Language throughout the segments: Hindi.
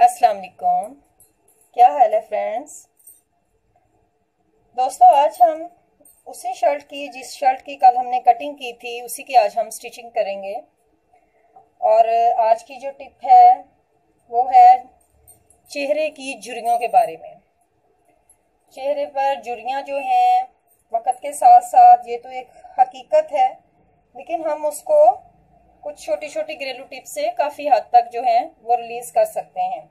अस्सलाम वालेकुम। क्या हाल है फ्रेंड्स। दोस्तों, आज हम उसी शर्ट की जिस शर्ट की कल हमने कटिंग की थी उसी की आज हम स्टिचिंग करेंगे। और आज की जो टिप है वो है चेहरे की झुर्रियों के बारे में। चेहरे पर झुर्रियाँ जो हैं वक्त के साथ साथ ये तो एक हकीकत है, लेकिन हम उसको कुछ छोटी छोटी घरेलू टिप से काफ़ी हद तक जो है वो रिलीज कर सकते हैं।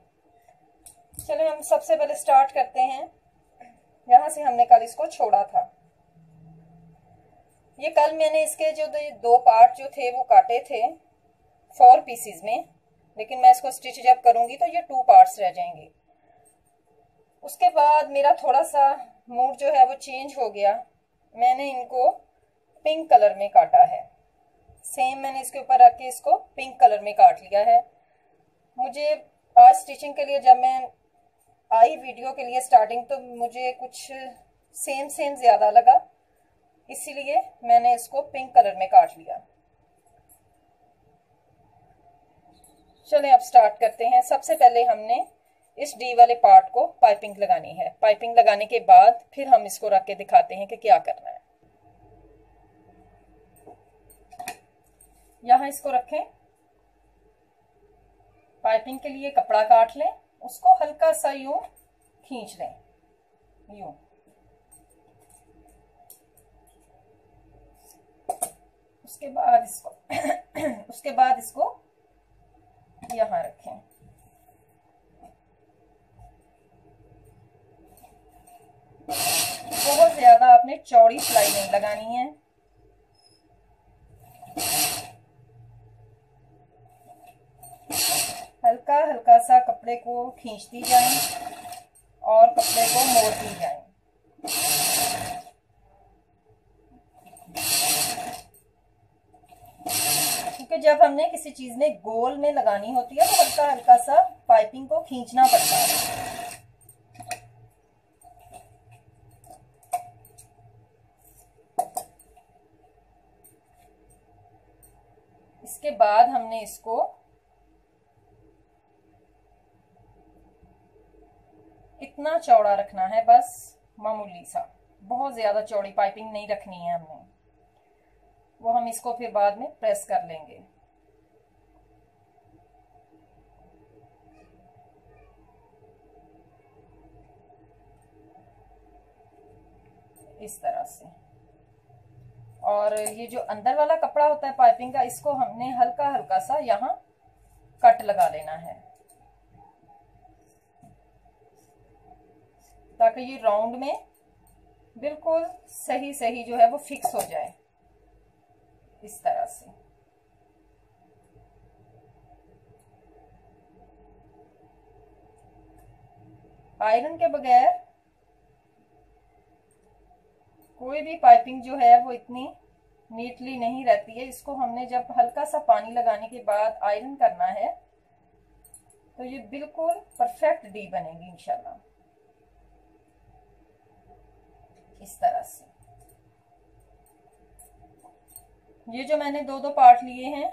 चलिए हम सबसे पहले स्टार्ट करते हैं यहाँ से हमने कल इसको छोड़ा था। ये कल मैंने इसके जो दो पार्ट जो थे वो काटे थे 4 पीसीज में, लेकिन मैं इसको स्टिच जब करूंगी तो ये 2 पार्ट्स रह जाएंगे। उसके बाद मेरा थोड़ा सा मूड जो है वो चेंज हो गया। मैंने इनको पिंक कलर में काटा है। सेम मैंने इसके ऊपर रख के इसको पिंक कलर में काट लिया है। मुझे आज स्टिचिंग के लिए जब मैं आई वीडियो के लिए स्टार्टिंग तो मुझे कुछ सेम ज्यादा लगा, इसीलिए मैंने इसको पिंक कलर में काट लिया। चलें अब स्टार्ट करते हैं। सबसे पहले हमने इस डी वाले पार्ट को पाइपिंग लगानी है। पाइपिंग लगाने के बाद फिर हम इसको रख के दिखाते हैं कि क्या करना है। यहाँ इसको रखें, पाइपिंग के लिए कपड़ा काट लें, उसको हल्का सा यूं खींच लें, यूं। उसके बाद इसको यहाँ रखें। बहुत ज्यादा आपने चौड़ी सिलाई नहीं लगानी है। हल्का हल्का सा कपड़े को खींचती जाएं और कपड़े को मोड़ती जाएं। क्योंकि जब हमने किसी चीज में गोल में लगानी होती है तो हल्का हल्का सा पाइपिंग को खींचना पड़ता है। इसके बाद हमने इसको इतना चौड़ा रखना है, बस मामूली सा, बहुत ज्यादा चौड़ी पाइपिंग नहीं रखनी है हमने। वो हम इसको फिर बाद में प्रेस कर लेंगे। इस तरह से। और ये जो अंदर वाला कपड़ा होता है पाइपिंग का, इसको हमने हल्का हल्का सा यहाँ कट लगा लेना है ताकि ये राउंड में बिल्कुल सही सही जो है वो फिक्स हो जाए। इस तरह से। आयरन के बगैर कोई भी पाइपिंग जो है वो इतनी नीटली नहीं रहती है। इसको हमने जब हल्का सा पानी लगाने के बाद आयरन करना है तो ये बिल्कुल परफेक्ट डी बनेगी इंशाल्लाह। इस तरह से। ये जो मैंने दो पार्ट लिए हैं,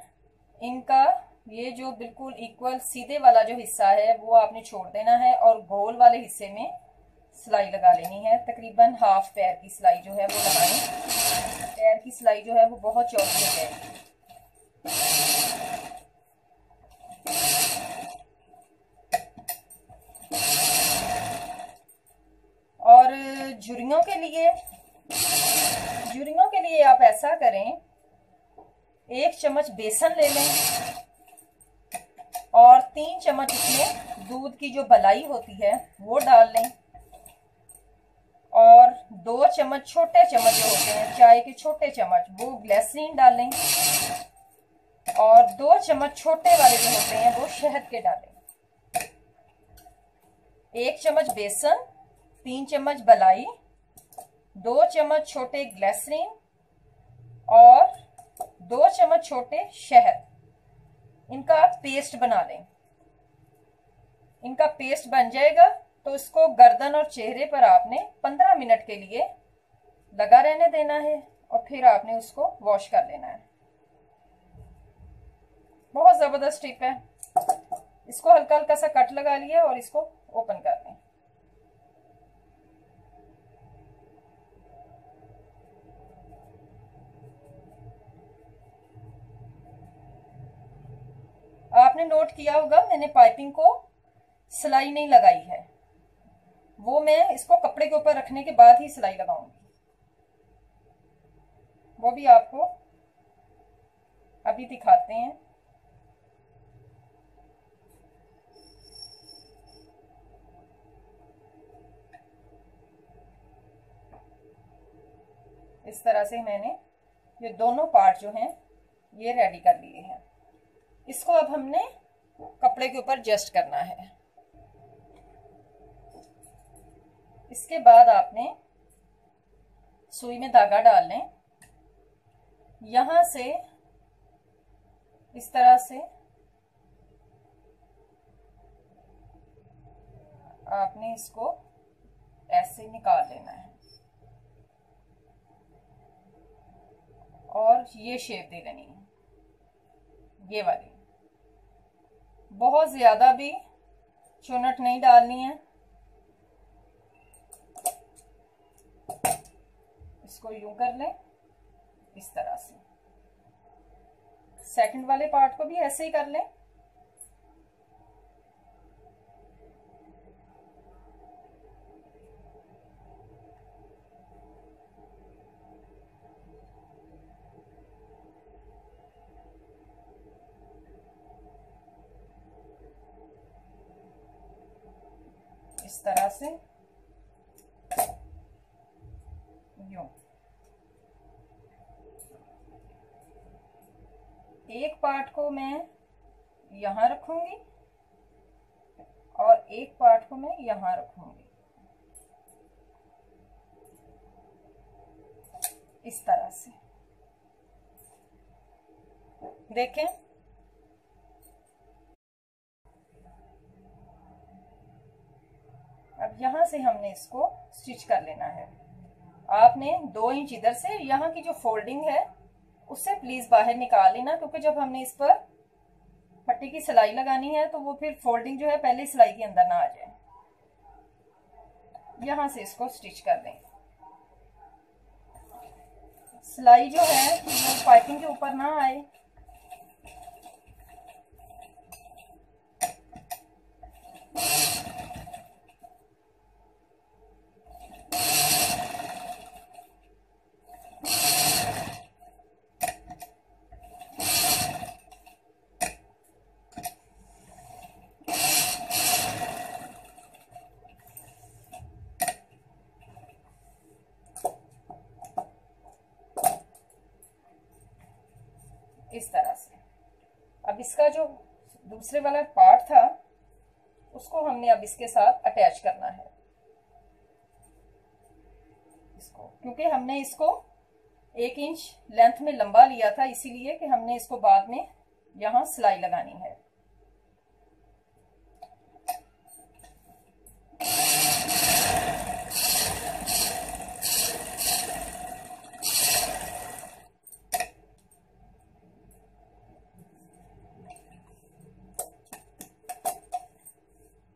इनका ये जो बिल्कुल इक्वल सीधे वाला जो हिस्सा है वो आपने छोड़ देना है और गोल वाले हिस्से में सिलाई लगा लेनी है। तकरीबन हाफ पैर की सिलाई जो है वो लगाएं। पैर की सिलाई जो है वो बहुत चौड़ी हो जाएगी। और झुर्रियों के लिए आप ऐसा करें, 1 चम्मच बेसन ले लें और 3 चम्मच इसमें दूध की जो मलाई होती है वो डाल लें और 2 चम्मच छोटे चम्मच जो होते हैं चाय के छोटे चम्मच वो ग्लिसरीन डाल लें और 2 चम्मच छोटे वाले जो होते हैं वो शहद के डालें। 1 चम्मच बेसन, 3 चम्मच मलाई, 2 चम्मच छोटे ग्लिसरीन और 2 चम्मच छोटे शहद, इनका आप पेस्ट बना लें। इनका पेस्ट बन जाएगा तो इसको गर्दन और चेहरे पर आपने 15 मिनट के लिए लगा रहने देना है और फिर आपने उसको वॉश कर लेना है। बहुत जबरदस्त टिप है। इसको हल्का हल्का सा कट लगा लिया और इसको ओपन कर लें। आपने नोट किया होगा मैंने पाइपिंग को सिलाई नहीं लगाई है, वो मैं इसको कपड़े के ऊपर रखने के बाद ही सिलाई लगाऊंगी, वो भी आपको अभी दिखाते हैं। इस तरह से मैंने ये दोनों पार्ट जो हैं ये रेडी कर लिए हैं। इसको अब हमने कपड़े के ऊपर एडजस्ट करना है। इसके बाद आपने सुई में धागा डाल लें, यहां से इस तरह से आपने इसको ऐसे निकाल लेना है और ये शेप दे लेनी है, ये वाली। बहुत ज्यादा भी चुनट नहीं डालनी है। इसको यूं कर लें इस तरह से। सेकंड वाले पार्ट को भी ऐसे ही कर लें। इस तरह से यूं। एक पार्ट को मैं यहां रखूंगी और एक पार्ट को मैं यहां रखूंगी, इस तरह से। देखें, अब यहां से हमने इसको स्टिच कर लेना है। आपने 2 इंच इधर से, यहाँ की जो फोल्डिंग है उससे प्लीज बाहर निकाल लेना, क्योंकि जब हमने इस पर पट्टी की सिलाई लगानी है तो वो फिर फोल्डिंग जो है पहले सिलाई के अंदर ना आ जाए। यहां से इसको स्टिच कर दें। सिलाई जो है वो पाइपिंग के ऊपर ना आए। इस तरह से। अब इसका जो दूसरे वाला पार्ट था उसको हमने अब इसके साथ अटैच करना है इसको, क्योंकि हमने इसको 1 इंच लेंथ में लंबा लिया था, इसीलिए कि हमने इसको बाद में यहां सिलाई लगानी है।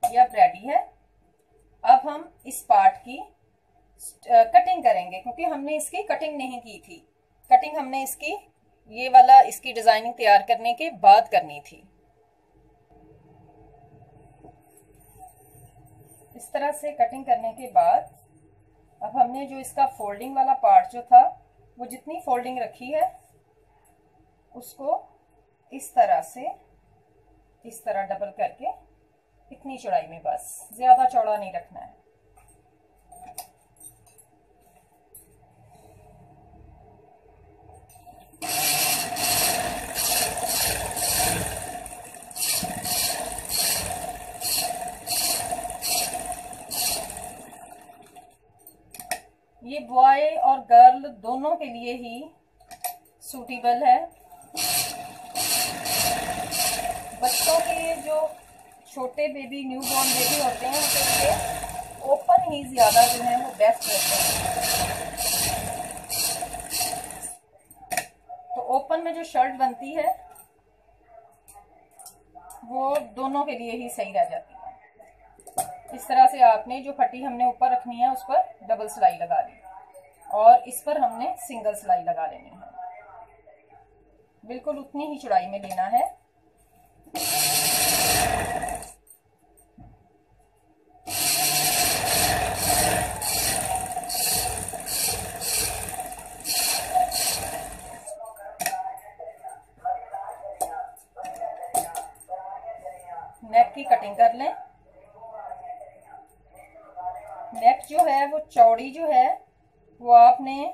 ये अब रेडी है। अब हम इस पार्ट की कटिंग करेंगे, क्योंकि हमने इसकी कटिंग नहीं की थी। कटिंग हमने इसकी ये वाला इसकी डिजाइनिंग तैयार करने के बाद करनी थी। इस तरह से कटिंग करने के बाद अब हमने जो इसका फोल्डिंग वाला पार्ट जो था वो जितनी फोल्डिंग रखी है उसको इस तरह से, इस तरह डबल करके इतनी चौड़ाई में, बस ज्यादा चौड़ा नहीं रखना है। ये बॉय और गर्ल दोनों के लिए ही सूटेबल है। बच्चों के लिए जो छोटे बेबी न्यूबॉर्न बेबी होते हैं उनके लिए ओपन ही ज्यादा जो है वो बेस्ट रहते हैं। तो ओपन में जो शर्ट बनती है वो दोनों के लिए ही सही रह जाती है। इस तरह से आपने जो पट्टी हमने ऊपर रखनी है उस पर डबल सिलाई लगा ली और इस पर हमने सिंगल सिलाई लगा लेनी है। बिल्कुल उतनी ही चौड़ाई में लेना है। नेक की कटिंग कर लें। नेक जो है वो चौड़ी जो है वो आपने,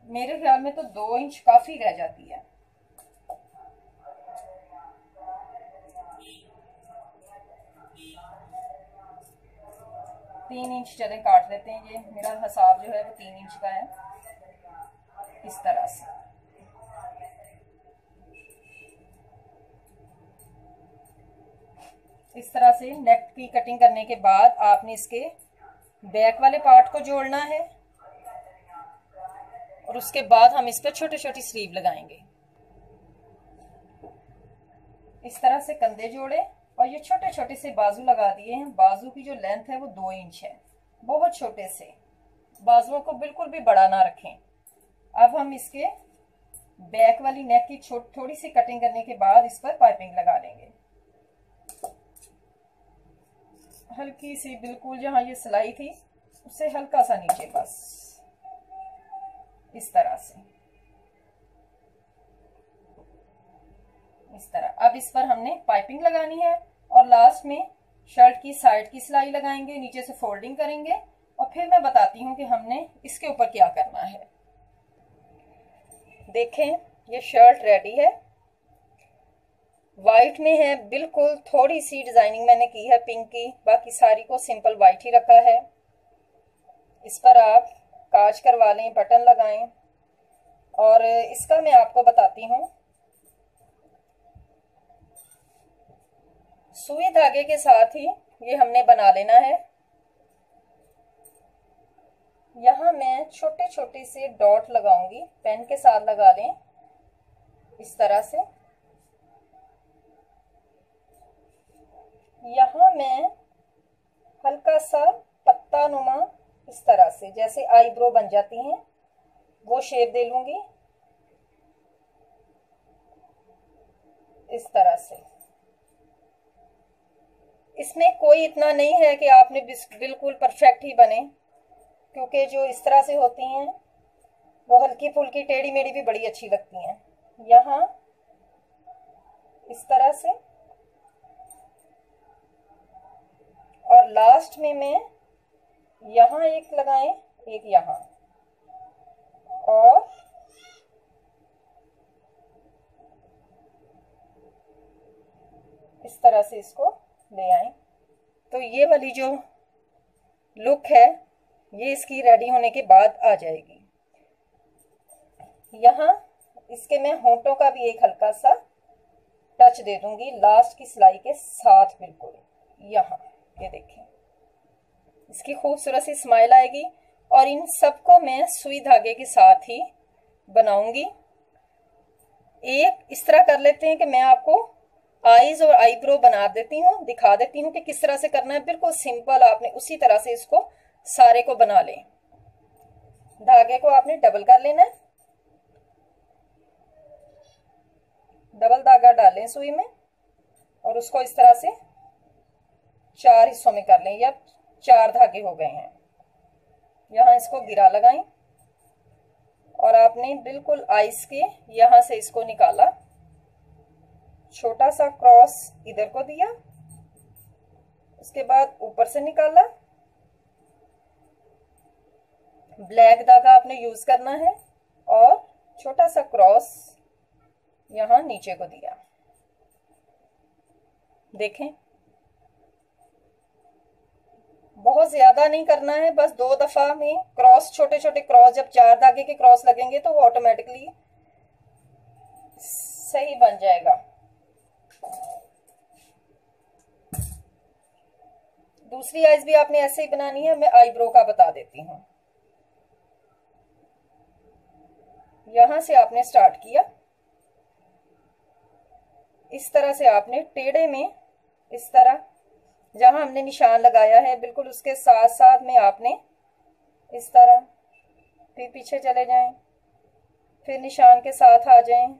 मेरे ख्याल में तो 2 इंच काफी रह जाती है। तीन इंच चले काट लेते हैं। ये मेरा हिसाब जो है वो 3 इंच का है। इस तरह से नेक की कटिंग करने के बाद आपने इसके बैक वाले पार्ट को जोड़ना है और उसके बाद हम इस पर छोटी छोटी स्लीव लगाएंगे। इस तरह से कंधे जोड़े और ये छोटे छोटे से बाजू लगा दिए हैं। बाजू की जो लेंथ है वो 2 इंच है, बहुत छोटे से। बाजुओं को बिल्कुल भी बड़ा ना रखें। अब हम इसके बैक वाली नेक की थोड़ी सी कटिंग करने के बाद इस पर पाइपिंग लगा लेंगे। हल्की सी, बिल्कुल जहां ये सिलाई थी उससे हल्का सा नीचे, बस इस तरह से। इस तरह अब इस पर हमने पाइपिंग लगानी है और लास्ट में शर्ट की साइड की सिलाई लगाएंगे, नीचे से फोल्डिंग करेंगे और फिर मैं बताती हूँ कि हमने इसके ऊपर क्या करना है। देखें, ये शर्ट रेडी है। वाइट में है, बिल्कुल थोड़ी सी डिजाइनिंग मैंने की है पिंक की, बाकी सारी को सिंपल वाइट ही रखा है। इस पर आप काज करवा लें, बटन लगाएं। और इसका मैं आपको बताती हूँ, सुई धागे के साथ ही ये हमने बना लेना है। यहाँ मैं छोटे छोटे से डॉट लगाऊंगी, पेन के साथ लगा लें इस तरह से। यहाँ मैं हल्का सा पत्ता नुमा इस तरह से, जैसे आईब्रो बन जाती हैं, वो शेप दे लूंगी इस तरह से। इसमें कोई इतना नहीं है कि आपने बिल्कुल परफेक्ट ही बने, क्योंकि जो इस तरह से होती हैं वो हल्की फुल्की टेढ़ी मेढ़ी भी बड़ी अच्छी लगती हैं। यहाँ इस तरह से और लास्ट में मैं यहाँ एक लगाएं, एक यहाँ, और इस तरह से इसको ले आए। तो ये वाली जो लुक है ये इसकी रेडी होने के बाद आ जाएगी। यहाँ इसके मैं होंठों का भी एक हल्का सा टच दे दूंगी लास्ट की सिलाई के साथ, बिल्कुल यहाँ। ये देखें, इसकी खूबसूरत सी स्माइल आएगी। और इन सबको मैं सुई धागे के साथ ही बनाऊंगी। एक इस तरह कर लेते हैं कि मैं आपको आईज और आईब्रो बना देती हूँ, दिखा देती हूँ कि किस तरह से करना है। बिल्कुल सिंपल, आपने उसी तरह से इसको सारे को बना लें। धागे को आपने डबल कर लेना है, डबल धागा डालें सुई में और उसको इस तरह से 4 हिस्सों में कर लें। या 4 धागे हो गए हैं। यहाँ इसको गिरा लगाएं और आपने बिल्कुल आइस के यहां से इसको निकाला, छोटा सा क्रॉस इधर को दिया, उसके बाद ऊपर से निकाला, ब्लैक धागा आपने यूज करना है और छोटा सा क्रॉस यहां नीचे को दिया। देखें, बहुत ज्यादा नहीं करना है, बस 2 दफा में क्रॉस, छोटे छोटे क्रॉस। जब 4 धागे के क्रॉस लगेंगे तो वो ऑटोमेटिकली सही बन जाएगा। दूसरी आइज भी आपने ऐसे ही बनानी है। मैं आईब्रो का बता देती हूं। यहां से आपने स्टार्ट किया, इस तरह से आपने टेढ़े में इस तरह जहां हमने निशान लगाया है बिल्कुल उसके साथ साथ में आपने इस तरह फिर पीछे चले जाएं, फिर निशान के साथ आ जाएं,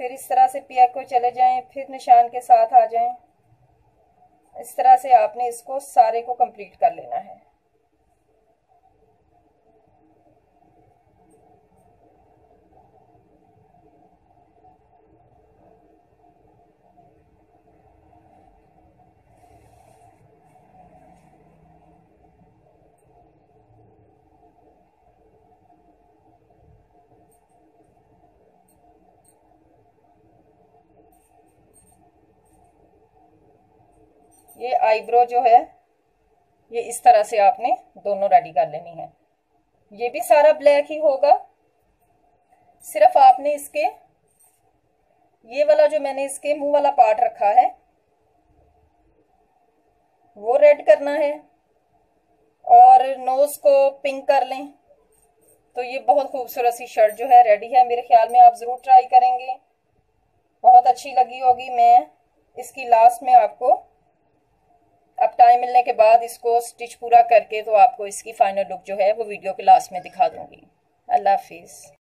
फिर इस तरह से पिया को चले जाएं, फिर निशान के साथ आ जाएं। इस तरह से आपने इसको सारे को कंप्लीट कर लेना है। ये आईब्रो जो है ये इस तरह से आपने दोनों रेडी कर लेनी है। ये भी सारा ब्लैक ही होगा, सिर्फ आपने इसके ये वाला जो मैंने इसके मुंह वाला पार्ट रखा है वो रेड करना है और नोज को पिंक कर लें। तो ये बहुत खूबसूरत सी शर्ट जो है रेडी है। मेरे ख्याल में आप जरूर ट्राई करेंगे, बहुत अच्छी लगी होगी। मैं इसकी लास्ट में आपको अब टाइम मिलने के बाद इसको स्टिच पूरा करके तो आपको इसकी फाइनल लुक जो है वो वीडियो के लास्ट में दिखा दूंगी। अल्लाह हाफिज।